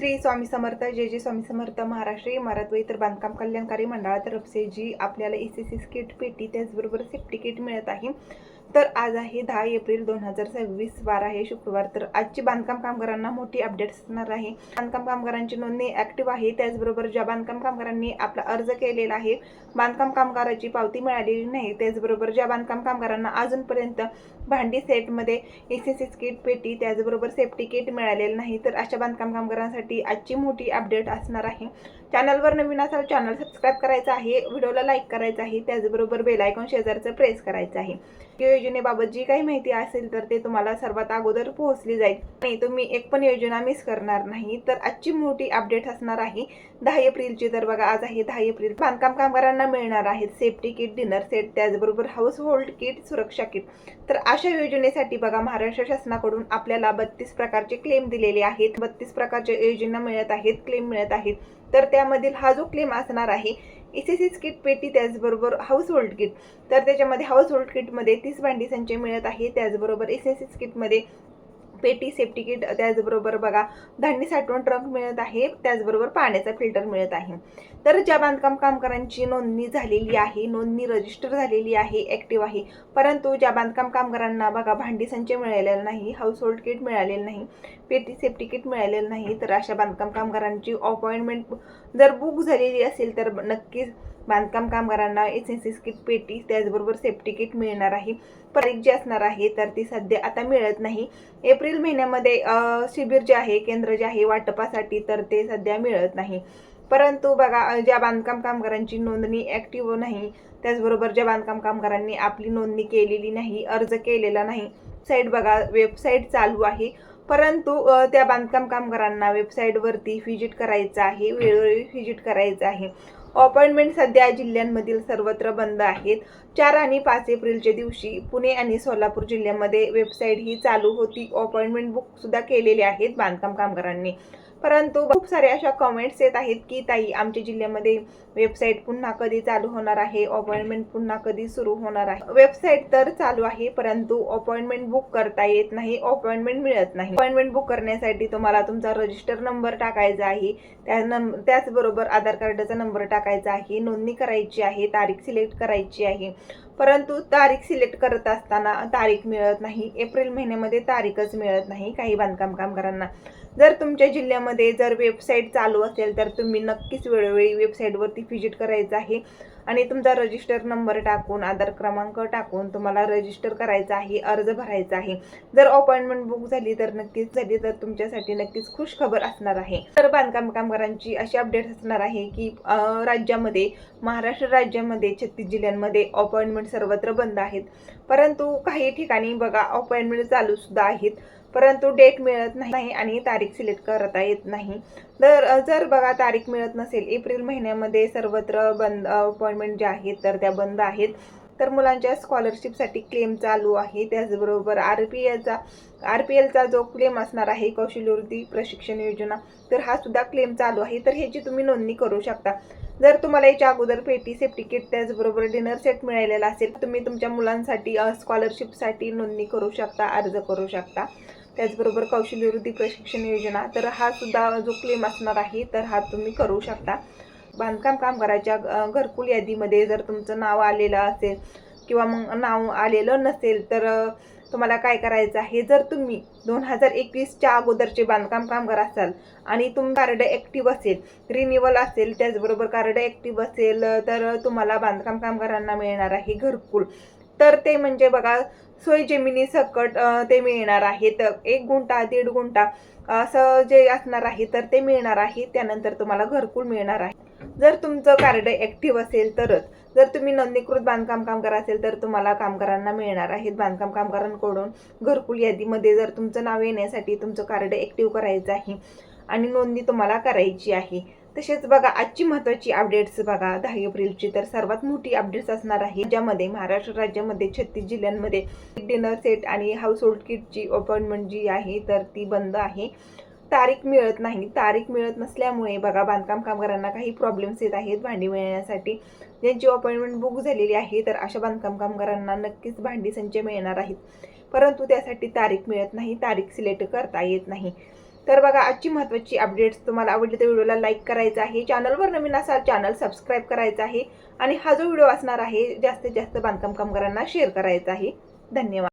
श्री स्वामी समर्थ जय जय स्वामी समर्थ महाराष्ट्र इमारत व इतर बांधकाम कल्याणकारी मंडळातर्फे जी आपल्याला ECC किट पेटी त्याचबरोबर सेफ्टी किट मिळत आहे। तर आज आहे 10 एप्रिल 2026 वार आहे शुक्रवार। तर आजची बांधकाम कामगारांना मोठी अपडेट असणार आहे। बांधकाम कामगारांची नोंदणी ऍक्टिव्ह आहे, त्याचबरोबर ज्या बांधकाम कामगारांनी आपला अर्ज केलेला आहे बांधकाम कामगाराची पावती मिळालेली नाही, त्याचबरोबर ज्या बांधकाम कामगारांना अजूनपर्यंत भांडी सेटमध्ये ECC किट पेटी त्याचबरोबर सेफ्टी किट मिळालेलं नाही, तर अशा बांधकाम कामगारांसाठी आजची मोठी अपडेट असणार आहे। चॅनलवर नवीन असाल चॅनल सबस्क्राइब करायचं आहे, व्हिडिओला लाईक करायचं आहे, त्याचबरोबर बेल आयकॉन शेजारचं प्रेस करायचं आहे। योजनेबाबत जी काही माहिती असेल तर ते तुम्हाला सर्वात अगोदर पोहोचली जाईल आणि तुम्ही एक पण योजना मिस करणार नाही। तर आजची मोठी अपडेट असणार आहे 10 एप्रिलची। तर बघा आज आहे 10 एप्रिल। बांधकाम कामगारांना मिळणार आहेत सेफ्टी किट, डिनर सेट, त्याचबरोबर हाऊस होल्ड किट, सुरक्षा किट। तर अशा योजनेसाठी बघा महाराष्ट्र शासनाकडून आपल्याला 32 प्रकारचे क्लेम दिलेले आहेत। 32 प्रकारच्या योजना मिळत आहेत, क्लेम मिळत आहेत। तर त्यामधील हा जो क्लेम असणार आहे ECC किट पेटी त्याचबरोबर हाऊस होल्ड किट, तर त्याच्यामध्ये हाऊस होल्ड किटमध्ये 30 भांडी संच मिळत आहे, त्याचबरोबर ECC किटमध्ये पेटी, सेफ्टी किट, त्याचबरोबर बघा धान्य साठवण ट्रंक मिळत आहे, त्याचबरोबर पाण्याचा फिल्टर मिळत आहे। तर ज्या बांधकाम कामगारांची नोंदणी झालेली आहे, नोंदणी रजिस्टर झालेली आहे, ऍक्टिव्ह आहे, परंतु ज्या बांधकाम कामगारांना बघा भांडी संच मिळालेला नाही, हाऊस होल्ड किट मिळालेलं नाही, पेटी सेफ्टी किट मिळालेलं नाही, तर अशा बांधकाम कामगारांची अपॉइंटमेंट जर बुक झालेली असेल तर नक्कीच बांधकाम कामगारांना ECC किट पेटी त्याचबरोबर सेफ्टी किट मिळणार आहे। तारीख जी असणार आहे तर ती सध्या आता मिळत नाही। एप्रिल महिन्यामध्ये शिबिर जे आहे, केंद्र जे आहे वाटपासाठी, तर ते सध्या मिळत नाही। परंतु बघा ज्या बांधकाम कामगारांची नोंदणी ऍक्टिव्ह नाही, त्याचबरोबर ज्या बांधकाम कामगारांनी आपली नोंदणी केलेली नाही, अर्ज केलेला नाही, साईट बघा वेबसाईट चालू आहे, परंतु त्या बांधकाम कामगारांना वेबसाईटवरती व्हिजिट करायचं आहे, वेळोवेळी व्हिजिट करायचं आहे। अपॉइंटमेंट सध्या जिल्ह्यांमधील सर्वत्र बंद आहेत। 4 आणि 5 एप्रिलच्या दिवशी पुणे आणि सोलापूर जिल्ह्यामध्ये वेबसाईट ही चालू होती, अपॉइंटमेंट बुक सुद्धा केलेले आहेत बांधकाम कामगारांनी। परंतु खूप सारे अशा कमेंट्स येत आहेत की ताई आमच्या जिल्ह्यामध्ये वेबसाईट पुन्हा कधी चालू होणार आहे, अपॉइंटमेंट पुन्हा कधी सुरू होणार आहे। वेबसाईट तर चालू आहे, परंतु अपॉइंटमेंट बुक करता येत नाही, अपॉइंटमेंट मिळत नाही। अपॉइंटमेंट बुक करण्यासाठी तुम्हाला तुमचा रजिस्टर नंबर टाकायचा आहे, त्याचबरोबर आधार कार्डाचा नंबर टाकायचा आहे, नोंदणी करायची आहे, तारीख सिलेक्ट करायची आहे, परंतु तारीख सिलेक्ट करत असताना तारीख मिळत नाही। एप्रिल महिन्यामध्ये तारीखच मिळत नाही काही बांधकाम कामगारांना। जर तुमच्या जिल्ह्यामध्ये जर वेबसाईट चालू असेल तर तुम्ही नक्कीच वेळोवेळी वेबसाईटवरती व्हिजिट करायचं आहे आणि तुमचा रजिस्टर नंबर टाकून, आधार क्रमांक टाकून तुम्हाला रजिस्टर करायचं आहे, अर्ज भरायचा आहे। जर अपॉइंटमेंट बुक झाली तर तुमच्यासाठी नक्कीच खुश खबर असणार आहे। तर बांधकाम कामगारांची अशी अपडेट असणार आहे की राज्यामध्ये, महाराष्ट्र राज्यामध्ये 36 जिल्ह्यांमध्ये अपॉइंटमेंट सर्वत्र बंद आहेत, परंतु काही ठिकाणी बघा अपॉइंटमेंट चालू सुद्धा आहेत, परंतु डेट मिळत नाही आणि तारीख सिलेक्ट करता येत नाही। तर जर बघा तारीख मिळत नसेल, एप्रिल महिन्यामध्ये सर्वत्र बंद अपॉइंटमेंट ज्या आहेत तर त्या बंद आहेत। तर मुलांच्या स्कॉलरशिपसाठी क्लेम चालू आहे, त्याचबरोबर RPLचा जो क्लेम असणार आहे कौशल्यवृत्ती प्रशिक्षण योजना, तर हा सुद्धा क्लेम चालू आहे। तर ह्याची तुम्ही नोंदणी करू शकता। जर तुम्हाला याच्या अगोदर पेटी, सेफ्टी किट त्याचबरोबर डिनर सेट मिळालेला असेल, तुम्ही तुमच्या मुलांसाठी स्कॉलरशिपसाठी नोंदणी करू शकता, अर्ज करू शकता। त्याचबरोबर कौशल्यवृत्ती प्रशिक्षण योजना, तर हा सुद्धा जो क्लेम असणार आहे तर हा तुम्ही करू शकता। बांधकाम कामगाराच्या घरकुल यादीमध्ये जर तुमचं नाव आलेलं असेल किंवा मग नाव आलेलं नसेल तर तुम्हाला काय करायचं आहे, जर तुम्ही 2021च्या अगोदरचे बांधकाम कामगार असाल आणि तुम कार्ड ऍक्टिव्ह असेल, रिन्युअल असेल, त्याचबरोबर कार्ड ऍक्टिव्ह असेल, तर तुम्हाला बांधकाम कामगारांना मिळणार आहे घरकुल। तर ते म्हणजे बघा सोय जमिनी सकट ते मिळणार आहेत, 1 गुंठा 1.5 गुंठा असं जे असणार आहे तर ते मिळणार आहे। त्यानंतर तुम्हाला घरकुल मिळणार आहे जर तुमचं कार्ड ऍक्टिव्ह असेल तरच। जर तुम्ही नोंदणीकृत बांधकाम कामगार असेल तर तुम्हाला कामगारांना मिळणार आहेत बांधकाम कामगारांकडून घरकुल यादीमध्ये जर तुमचं नाव येण्यासाठी तुमचं कार्ड ऍक्टिव्ह करायचं आहे आणि नोंदणी तुम्हाला करायची आहे। तसेच बघा आजची महत्त्वाची अपडेट्स बघा 10 एप्रिलची, तर सर्वात मोठी अपडेट्स असणार आहे ज्यामध्ये महाराष्ट्र राज्यामध्ये 36 जिल्ह्यांमध्ये डिनर सेट आणि हाऊस होल्ड किटची अपॉइंटमेंट जी आहे तर ती बंद आहे। तारीख मिळत नाही, तारीख मिळत नसल्यामुळे बघा बांधकाम कामगारांना काही प्रॉब्लेम्स येत आहेत भांडी मिळण्यासाठी। ज्यांची अपॉइंटमेंट बुक झालेली आहे तर अशा बांधकाम कामगारांना नक्कीच भांडी संच मिळणार आहेत, परंतु त्यासाठी तारीख मिळत नाही, तारीख सिलेक्ट करता येत नाही। तर बघा, आजची महत्त्वाची अपडेट्स तुम्हाला आवडली तर व्हिडिओला लाईक करायचं आहे, चॅनलवर नवीन असाल चॅनल सबस्क्राईब करायचं आहे आणि हा जो व्हिडिओ असणार आहे जास्तीत जास्त बांधकाम कामगारांना शेअर करायचा आहे. धन्यवाद.